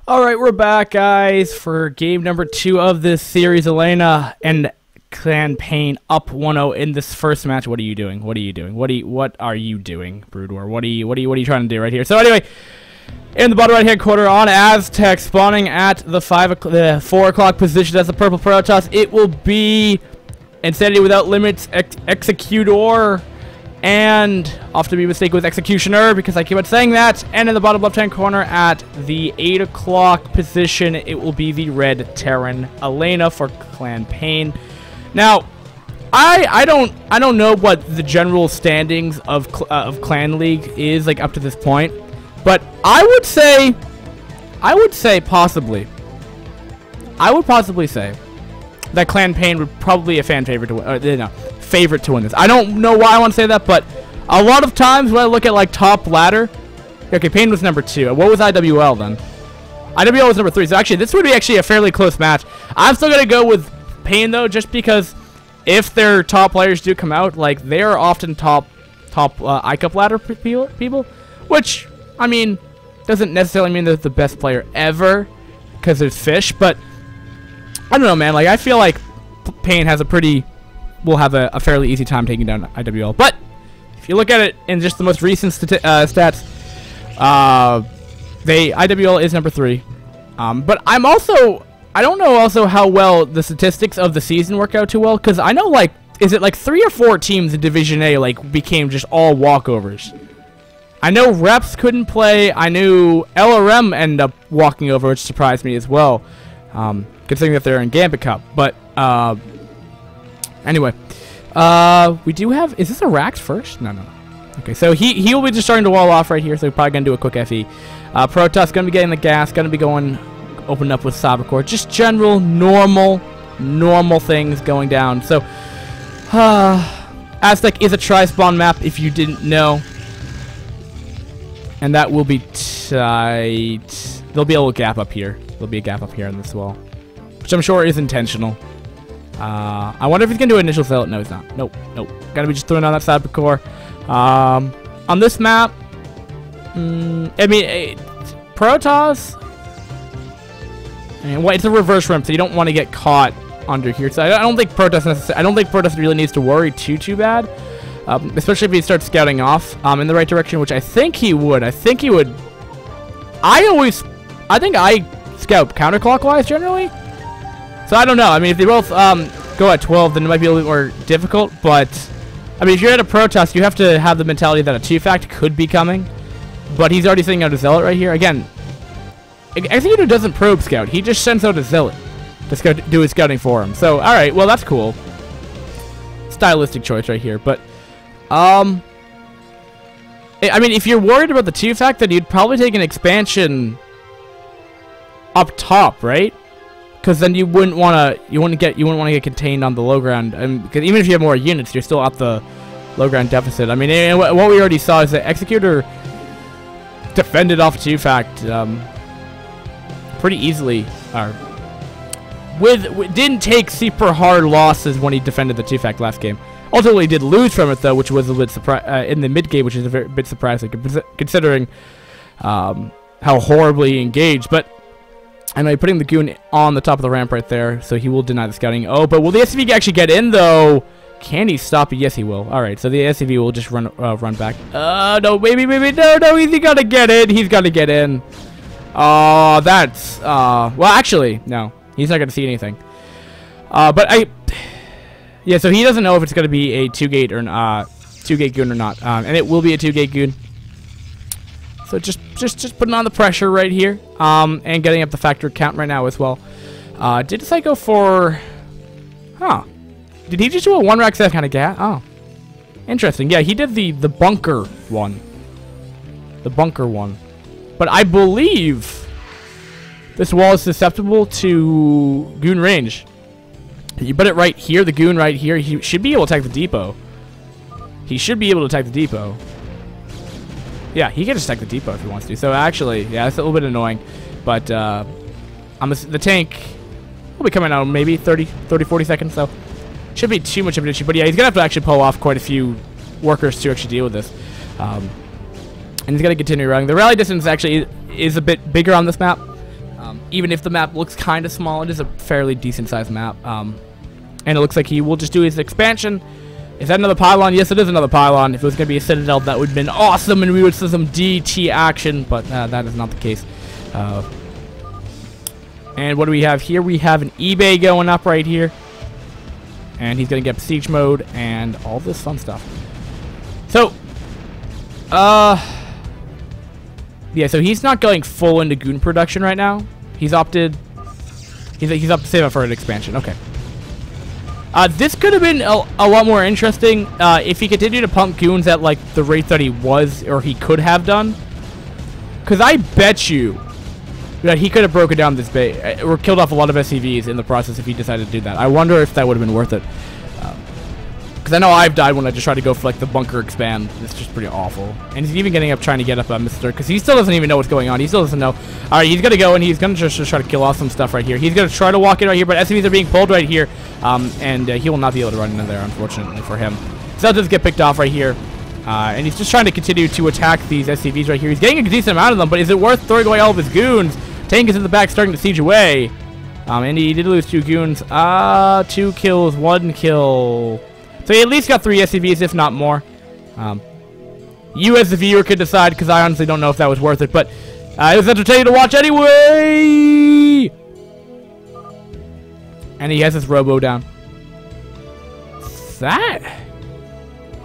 Alright, we're back, guys, for game number 2 of this series. Elena and Clan PaiN up 1-0 in this first match. What are you doing? What are you doing? What are you doing, Broodwar? What are you trying to do right here? So anyway, in the bottom right-hand corner on Aztec, spawning at the 4 o'clock position as the purple Protoss, it will be Insanity Without Limits, Executor, and off to be mistaken with Executioner because I keep on saying that. And in the bottom left-hand corner at the 8 o'clock position, it will be the red Terran Elena for Clan PaiN. Now, I don't know what the general standings of Clan League is like up to this point, but I would possibly say that Clan PaiN would probably be a fan favorite to win. Favorite to win this. I don't know why I want to say that, but a lot of times when I look at like top ladder, okay, PaiN was number 2. What was iwL then? iwL was number 3. So actually, this would be actually a fairly close match. I'm still gonna go with PaiN though, just because if their top players do come out, like they are often top ICCL ladder people, which I mean doesn't necessarily mean they're the best player ever, because there's fish. But I don't know, man. Like I feel like PaiN has will have a fairly easy time taking down iwL. But if you look at it in just the most recent stats, iwL is number 3. But I don't know also how well the statistics of the season work out too well, because I know like, is it like 3 or 4 teams in Division A like became just all walkovers? I know Reps couldn't play. I knew LRM ended up walking over, which surprised me as well, considering that they're in Gambit Cup. But anyway, we do have, is this a Rax first? No. Okay, so he will be just starting to wall off right here, so we're probably going to do a quick FE. Protoss going to be getting the gas, going to be going, open up with Cybercore. Just general, normal things going down. So, Aztec is a tri-spawn map, if you didn't know. And that will be tight. There'll be a little gap up here. There'll be a gap up here on this wall, which I'm sure is intentional. I wonder if he's going to do initial zealot. No, he's not. Nope. Gotta be just throwing on that Cybercore. On this map, I mean, Protoss, and it's a reverse rim, so you don't want to get caught under here. So I don't think Protoss really needs to worry too bad, especially if he starts scouting off in the right direction, which I think he would. I think I scout counterclockwise generally. So I don't know. I mean, if they both go at 12, then it might be a little bit more difficult. But I mean, if you're at a Protoss, you have to have the mentality that a 2-fact could be coming. But he's already sending out a zealot right here. Again, Executor doesn't probe scout. He just sends out a zealot to do his scouting for him. So all right, well that's cool. Stylistic choice right here. But I mean, if you're worried about the 2-fact, then you'd probably take an expansion up top, right? Because then you wouldn't want to get contained on the low ground, because even if you have more units, you're still at the low ground deficit. I mean, and what we already saw is that Executor defended off 2-fact pretty easily, didn't take super hard losses when he defended the 2-fact last game. Ultimately, did lose from it though, which was a bit in the mid game, which is a bit surprising considering how horribly he engaged, but. I know you're putting the goon on the top of the ramp right there, so he will deny the scouting. Oh, but will the SCV actually get in, though? Can he stop it? Yes, he will. All right, so the SCV will just run back. No, maybe, no, he's got to get in. He's got to get in. Oh, that's, well, actually, no. He's not going to see anything. Yeah, so he doesn't know if it's going to be a 2-gate or 2-gate goon or not. And it will be a 2-gate goon. So just putting on the pressure right here, and getting up the factor count right now as well. Did this guy go for? Did he just do a 1-rack set kind of gas? Oh, interesting. Yeah, he did the bunker one. The bunker one, but I believe this wall is susceptible to goon range. You put it right here, the goon right here. He should be able to attack the depot. He should be able to attack the depot. Yeah, he can just attack the depot if he wants to. So actually, yeah, it's a little bit annoying. But the tank will be coming out maybe 30, 40 seconds. So shouldn't be too much of an issue. But yeah, he's going to have to actually pull off quite a few workers to actually deal with this. And he's going to continue running. The rally distance actually is a bit bigger on this map. Even if the map looks kind of small, it is a fairly decent sized map. And it looks like he will just do his expansion. Is that another pylon? Yes, it is another pylon. If it was going to be a citadel, that would have been awesome, and we would see some DT action, but that is not the case. And what do we have here? We have an eBay going up right here. And he's going to get siege mode and all this fun stuff. So, yeah, so he's not going full into goon production right now. He's opted to save up for an expansion. Okay. This could have been a lot more interesting if he continued to pump goons at like the rate that he was or he could have done. Because I bet you that he could have broken down this base or killed off a lot of SCVs in the process if he decided to do that. I wonder if that would have been worth it. Because I know I've died when I just tried to go for like the bunker expand. It's just pretty awful. And he's even getting up trying to get up on Mr. Because he still doesn't even know what's going on. He still doesn't know. Alright, he's going to go and he's going to just try to kill off some stuff right here. He's going to try to walk in right here, but SCVs are being pulled right here. And he will not be able to run into there, unfortunately, for him. So that does get picked off right here. And he's just trying to continue to attack these SCVs right here. He's getting a decent amount of them, but is it worth throwing away all of his goons? Tank is in the back starting to siege away. And he did lose 2 goons. 2 kills, 1 kill. So he at least got 3 SCVs, if not more. You as the viewer could decide, because I honestly don't know if that was worth it. But it was entertaining to watch anyway! And he has his robo down. That?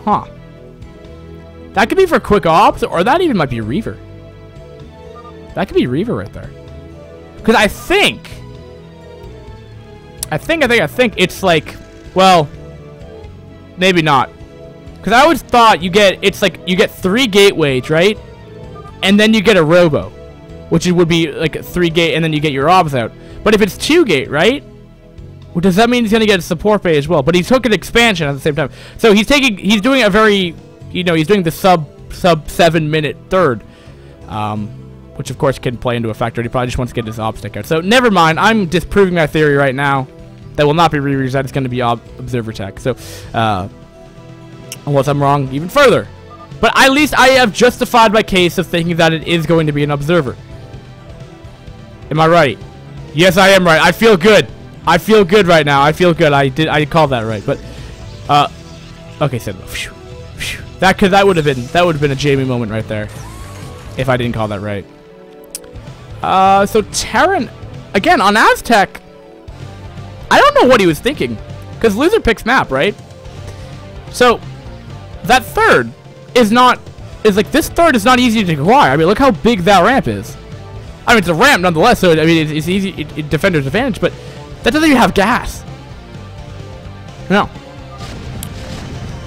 Huh. That could be for quick ops, or that even might be Reaver. That could be Reaver right there. Because I think it's like, well, maybe not. Because I always thought you get 3 gateways, right? And then you get a robo, which would be like a 3 gate, and then you get your obs out. But if it's 2 gate, right? Well, does that mean he's gonna get a support bay as well? But he took an expansion at the same time. So he's doing a very, he's doing the sub 7-minute third. Which of course can play into a factor. He probably just wants to get his ob stick out. So never mind. I'm disproving my theory right now. That will not be reused. That is going to be observer tech. So unless I'm wrong even further. But at least I have justified my case of thinking that it is going to be an observer. Am I right? Yes, I am right. I feel good. I feel good right now. I feel good. I called that right. But okay, so that would have been a Jamie moment right there if I didn't call that right. So Terran, again, on Aztec, I don't know what he was thinking. Because loser picks map, right? So, that third is like, this third is not easy to acquire. I mean, look how big that ramp is. I mean, it's a ramp nonetheless, so, I mean, it's easy, defender's advantage, but that doesn't even have gas. No.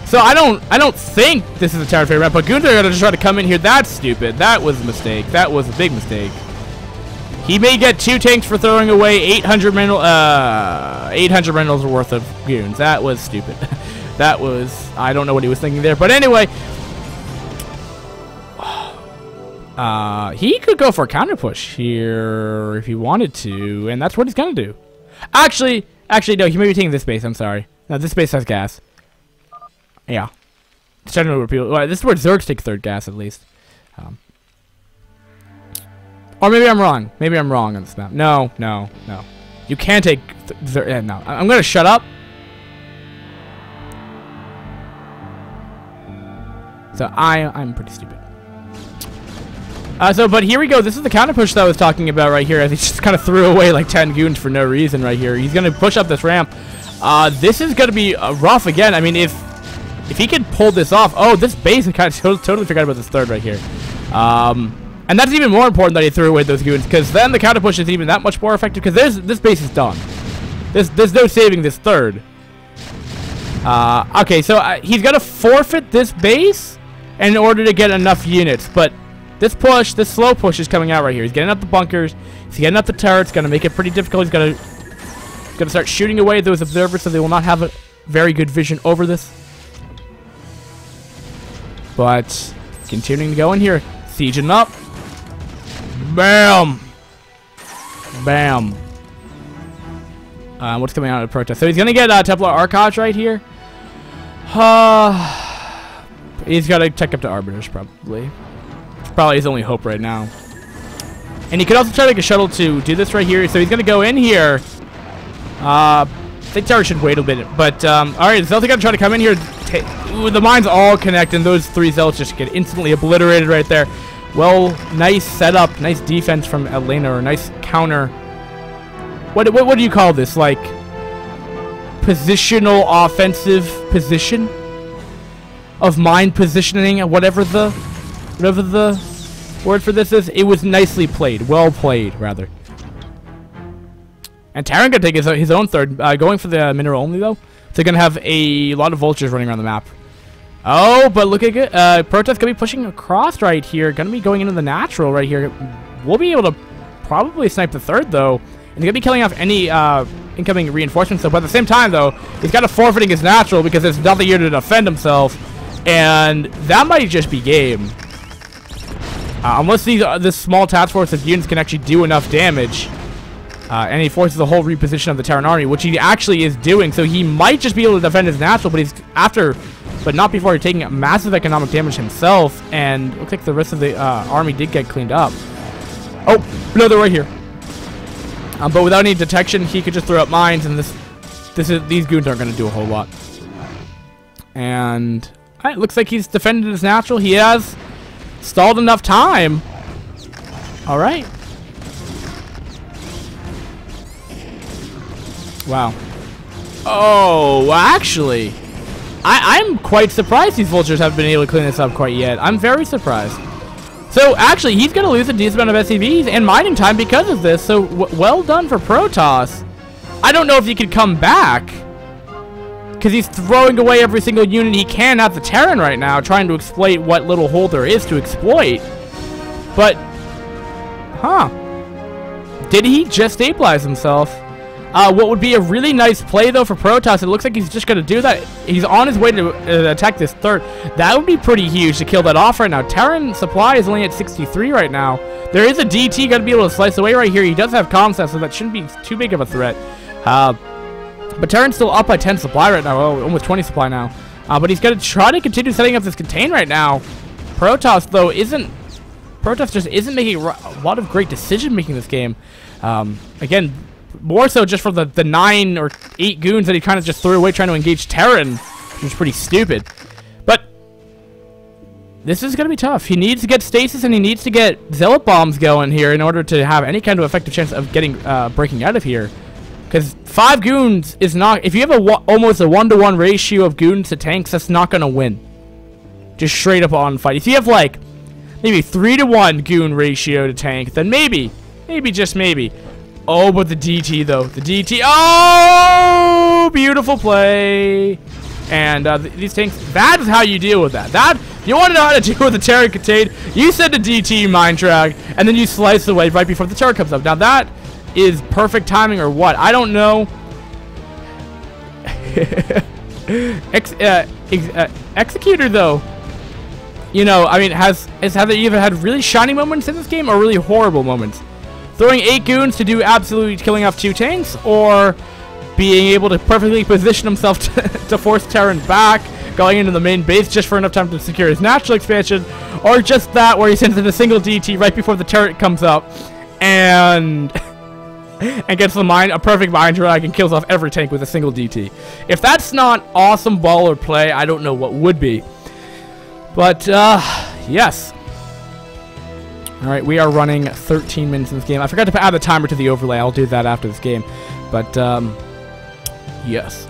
So, I don't think this is a Terran ramp, but Gunther are going to just try to come in here. That's stupid. That was a mistake. That was a big mistake. He may get 2 tanks for throwing away 800 minerals worth of goons. That was stupid. That was, I don't know what he was thinking there. But anyway, he could go for a counter push here if he wanted to, and that's what he's gonna do. Actually, no, he may be taking this base. I'm sorry. No, this base has gas. Yeah. It's generally where people. Well, this is where Zergs take 3rd gas at least. Or maybe I'm wrong. Maybe I'm wrong on this map. No. You can't take... no. I'm going to shut up. So I'm pretty stupid. But here we go. This is the counter push that I was talking about right here. He just kind of threw away like 10 goons for no reason right here. He's going to push up this ramp. This is going to be rough again. I mean, if he can pull this off... Oh, this base, I kind of totally forgot about this third right here. And that's even more important that he threw away those goons, because then the counter push is even that much more effective, because this base is done. There's no saving this third. Okay, so he's got to forfeit this base in order to get enough units, but this slow push is coming out right here. He's getting up the bunkers, he's getting up the turrets, going to make it pretty difficult. He's going to start shooting away those observers so they will not have a very good vision over this. But continuing to go in here, sieging up. Bam! Bam. What's coming out of the protest? So he's going to get Templar Archives right here. He's got to check up to Arbiters, probably. It's probably his only hope right now. And he could also try to make a shuttle to do this right here. So he's going to go in here. I think Terran should wait a bit. But, alright, Zealot's going to try to come in here. Ooh, the mines all connect, and those 3 Zealots just get instantly obliterated right there. Well, nice setup, nice defense from Elena, or nice counter. What do you call this? Like, positional offensive position? Of mine positioning, whatever the word for this is. It was nicely played. Well played, rather. And Terran gonna take his own third, going for the mineral only though. So they're gonna have a lot of vultures running around the map. Oh, but look at it. Protest gonna be pushing across right here. Gonna be going into the natural right here. We'll be able to probably snipe the third though. And he's gonna be killing off any incoming reinforcements. So, but at the same time though, he's kind of forfeiting his natural because there's nothing here to defend himself. And that might just be game. Unless this small task force of units can actually do enough damage. And he forces the whole reposition of the Terran army, which he actually is doing. So he might just be able to defend his natural, but he's but not before taking massive economic damage himself. And looks like the rest of the army did get cleaned up. Oh, no, they're right here. But without any detection, he could just throw up mines, and these goons aren't going to do a whole lot. And it looks like he's defended his natural. He has stalled enough time. All right. Wow. Oh, actually, I'm quite surprised these vultures haven't been able to clean this up quite yet. I'm very surprised. So, actually, he's going to lose a decent amount of SCVs and mining time because of this. So, well done for Protoss. I don't know if he could come back, because he's throwing away every single unit he can at the Terran right now, trying to exploit what little hole there is to exploit. But, did he just stabilize himself? What would be a really nice play, though, for Protoss, it looks like he's just going to do that. He's on his way to attack this third. That would be pretty huge to kill that off right now. Terran supply is only at 63 right now. There is a DT going to be able to slice away right here. He does have Comsat, so that shouldn't be too big of a threat. But Terran's still up by 10 supply right now. Oh, almost 20 supply now. But he's going to try to continue setting up this contain right now. Protoss, though, Protoss just isn't making a lot of great decision-making this game. Again, more so just for the 9 or 8 goons that he kind of just threw away trying to engage Terran, which is pretty stupid. But this is going to be tough. He needs to get stasis, and he needs to get zealot bombs going here in order to have any kind of effective chance of getting breaking out of here. Because 5 goons is not... If you have almost a 1-to-1 ratio of goons to tanks, that's not going to win. Just straight up on fight. If you have, like, maybe 3-to-1 goon ratio to tank, then maybe, just maybe. Oh, but the DT, though. The DT... Oh! Beautiful play. And these tanks... That is how you deal with that. You want to know how to deal with the Terran contain? You send a DT mine track, and then you slice away right before the Terran comes up. Now, that is perfect timing or what? I don't know. Executor, though, you know, I mean, has either had really shiny moments in this game or really horrible moments. Throwing 8 goons to do absolutely killing off 2 tanks, or being able to perfectly position himself to force Terran back, going into the main base just for enough time to secure his natural expansion, or just that where he sends in a single DT right before the turret comes up, and gets a perfect mine drag and kills off every tank with a single DT. If that's not awesome baller play, I don't know what would be. But, yes. Alright, we are running 13 minutes in this game. I forgot to add the timer to the overlay. I'll do that after this game. But, yes.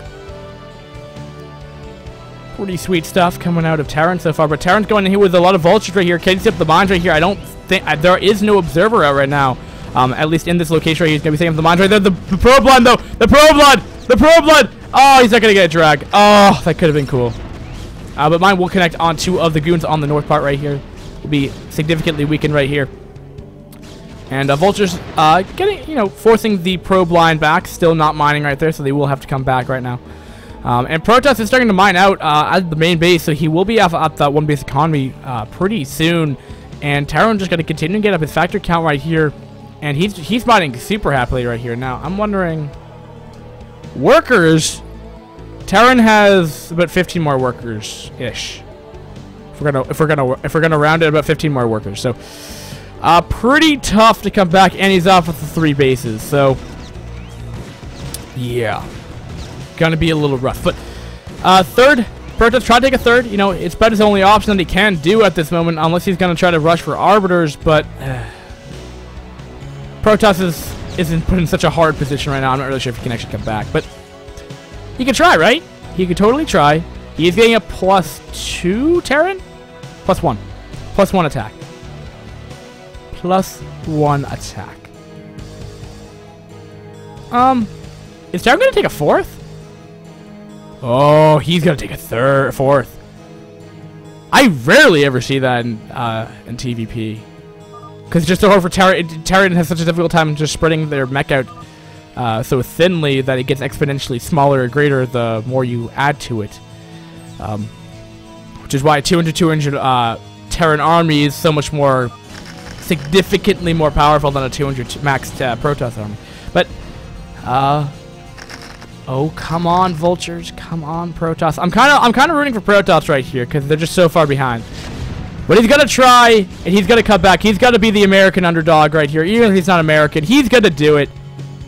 Pretty sweet stuff coming out of Terran so far. But Terran's going in here with a lot of vultures right here. Can set up the mines right here. I don't think... there is no observer out right now. At least in this location right here. He's going to be setting up the mines right there. The Pro Blood, though! The Pro Blood! The Pro Blood! Oh, he's not going to get a drag. Oh, that could have been cool. But mine will connect on 2 of the goons on the north part right here. Will be significantly weakened right here. And vultures getting, you know, forcing the probe line back. Still not mining right there, so they will have to come back right now. And Protoss is starting to mine out at the main base, so he will be off at that 1 base economy pretty soon. And Terran just going to continue to get up his factory count right here. And he's mining super happily right here. Now, I'm wondering... Workers... Terran has about 15 more workers-ish. If we're gonna round it, about 15 more workers. So, Pretty tough to come back, and he's off with the 3 bases. So, yeah. Gonna be a little rough. But, third, Protoss try to take a third. You know, it's about his only option that he can do at this moment, unless he's gonna try to rush for Arbiters, but Protoss isn't put in such a hard position right now. I'm not really sure if he can actually come back, but he can try, right? He could totally try. He's getting a +2 Terran? +1. +1 attack. +1 attack. Is Terran gonna take a 4th? Oh, he's gonna take a 4th. I rarely ever see that in TVP. Because just so hard for Terran has such a difficult time just spreading their mech out so thinly that it gets exponentially smaller or greater the more you add to it. Which is why 200 Terran army is so much more, significantly more powerful than a 200 max Protoss army. But, oh, come on, Vultures. Come on, Protoss. I'm kind of rooting for Protoss right here because they're just so far behind. But he's gonna try, and he's gonna come back. He's gotta be the American underdog right here. Even if he's not American, he's gonna do it.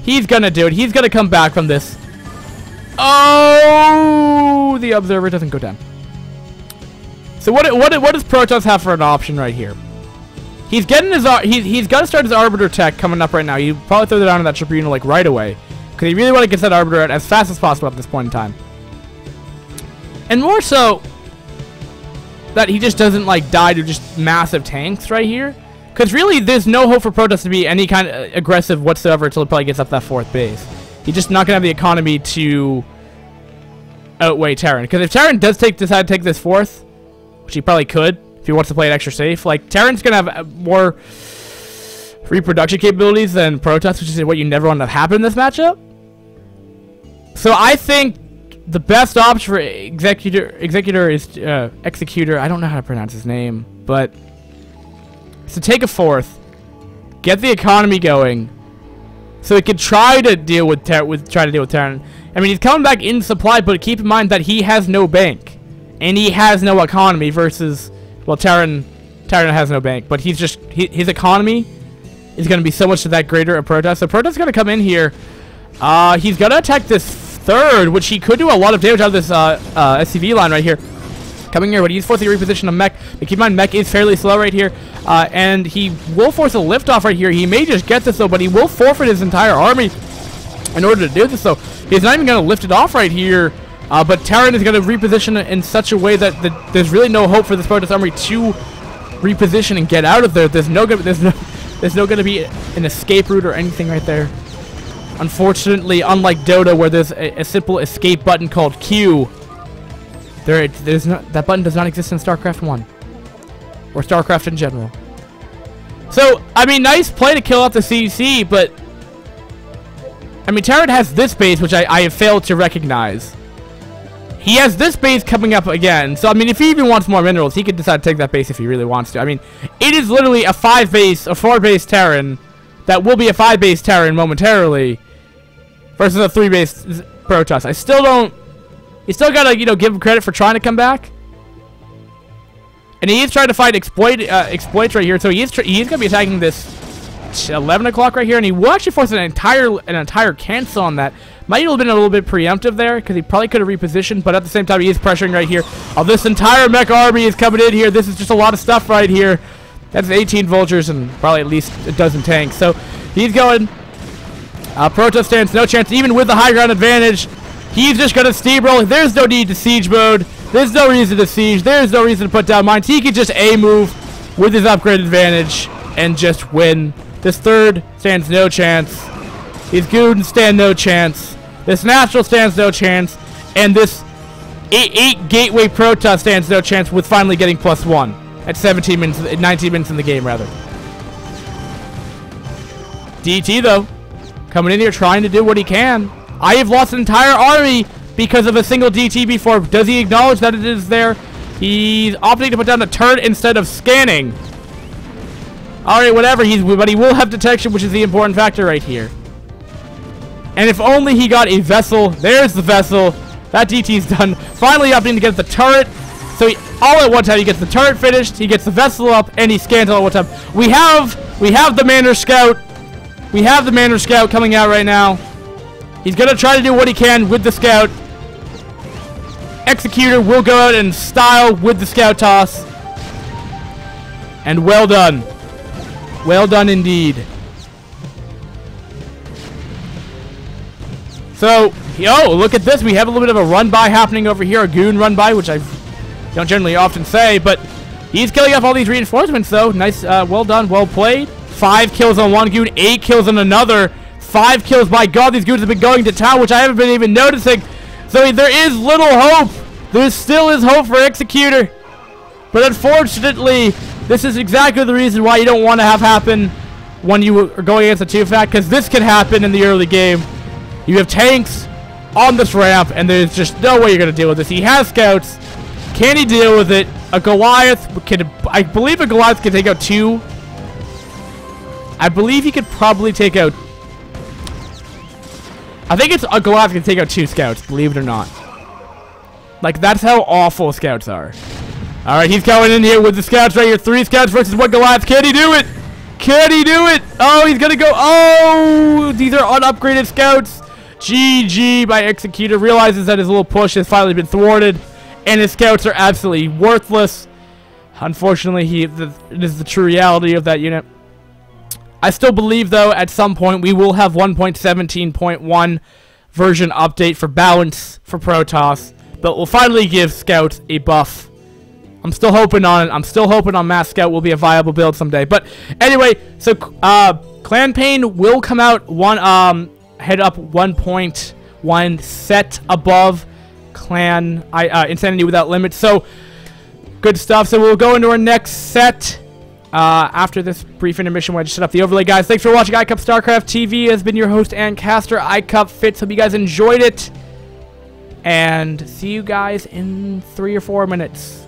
He's gonna do it. He's gonna come back from this. Oh, the observer doesn't go down. So what does Protoss have for an option right here? He's getting his he's got to start his Arbiter tech coming up right now. You probably throw that down to that Tribunal like right away. Because he really want to get that Arbiter out as fast as possible at this point in time. And more so, that he just doesn't like die to just massive tanks right here. Because really, there's no hope for Protoss to be any kind of aggressive whatsoever until it probably gets up that 4th base. He's just not going to have the economy to outweigh Terran. Because if Terran does decide to take this 4th, which he probably could, if he wants to play it extra safe, like, Terran's going to have more reproduction capabilities than Protoss, which is what you never want to have happen in this matchup. So I think the best option for Executor is Executor. I don't know how to pronounce his name, but to take a 4th, get the economy going, so he could try to deal with Terran. I mean, he's coming back in supply, but keep in mind that he has no bank, and he has no economy. Versus, well, Terran has no bank, but he's just his economy is going to be so much to that greater of Protoss. So Protoss is going to come in here. He's going to attack this 3rd, which he could do a lot of damage out of this SCV line right here. Coming here, but he's forcing a reposition of mech. But keep in mind, mech is fairly slow right here. And he will force a liftoff right here. He may just get this, though, but he will forfeit his entire army in order to do this, so he's not even going to lift it off right here. But Terran is going to reposition it in such a way that there's really no hope for this Protoss army to reposition and get out of there. There's no going to be an escape route or anything right there. Unfortunately, unlike Dota, where there's a simple escape button called Q, that button does not exist in StarCraft 1 or StarCraft in general. So, I mean, nice play to kill off the CC, but I mean, Terran has this base, which I have failed to recognize. He has this base coming up again, so I mean, if he even wants more minerals, he could decide to take that base if he really wants to. I mean, it is literally a 4-base Terran that will be a 5-base Terran momentarily versus a 3-base Protoss. You still gotta, you know, give him credit for trying to come back. And he is trying to find exploits right here, so he's gonna be attacking this 11 o'clock right here, and he will actually force an entire cancel on that. Might have been a little bit preemptive there, because he probably could have repositioned, but at the same time, he is pressuring right here. Oh, this entire mech army is coming in here. This is just a lot of stuff right here. That's 18 Vultures and probably at least a dozen tanks. So he's going. Protoss stands no chance, even with the high ground advantage. He's just going to steamroll. There's no need to siege mode. There's no reason to siege. There's no reason to put down mines. He can just A-move with his upgrade advantage and just win. This 3rd stands no chance. These goons stand no chance. This natural stands no chance. And this 8 gateway Protoss stands no chance with finally getting +1 at 19 minutes in the game, rather. DT, though, coming in here trying to do what he can. I have lost an entire army because of a single DT before. Does he acknowledge that it is there? He's opting to put down a turret instead of scanning. Alright, whatever. But he will have detection, which is the important factor right here. And if only he got a vessel. There's the vessel. That DT's done. Finally opting to get the turret. So all at one time, he gets the turret finished, he gets the vessel up, and he scans all at one time. We have the Manor Scout. We have the Manor Scout coming out right now. He's gonna try to do what he can with the Scout. Executor will go out in style with the Scout toss. And well done. Well done indeed. So, oh, look at this. We have a little bit of a run-by happening over here. A goon run-by, which I don't generally often say. But he's killing off all these reinforcements, though. Nice, well done, well played. 5 kills on one goon, 8 kills on another. 5 kills. My God, these goons have been going to town, which I haven't been even noticing. So there is little hope. There still is hope for Executor. But unfortunately, this is exactly the reason why you don't want to have happen when you are going against a 2-fact, because this can happen in the early game. You have tanks on this ramp, and there's just no way you're going to deal with this. He has scouts. Can he deal with it? A Goliath can... I believe a Goliath can take out 2. I believe he could probably take out... I think it's a Goliath can take out 2 scouts, believe it or not. Like, that's how awful scouts are. Alright, he's going in here with the scouts right here. 3 scouts versus 1 Goliath. Can he do it? Can he do it? Oh, he's going to go... Oh, these are unupgraded scouts. GG by Executor. Realizes that his little push has finally been thwarted. And his scouts are absolutely worthless. Unfortunately, it is the true reality of that unit. I still believe, though, at some point we will have 1.17.1 version update for balance for Protoss. But we'll finally give scouts a buff. I'm still hoping on it. I'm still hoping on Mass Scout will be a viable build someday. But anyway, so Clan PaiN will come out head up 1.1 set above Clan Insanity Without Limits. So good stuff. So we'll go into our next set after this brief intermission where I just set up the overlay, guys. Thanks for watching iCup StarCraft TV. Has been your host and caster iCup Fitz. Hope you guys enjoyed it, and see you guys in 3 or 4 minutes.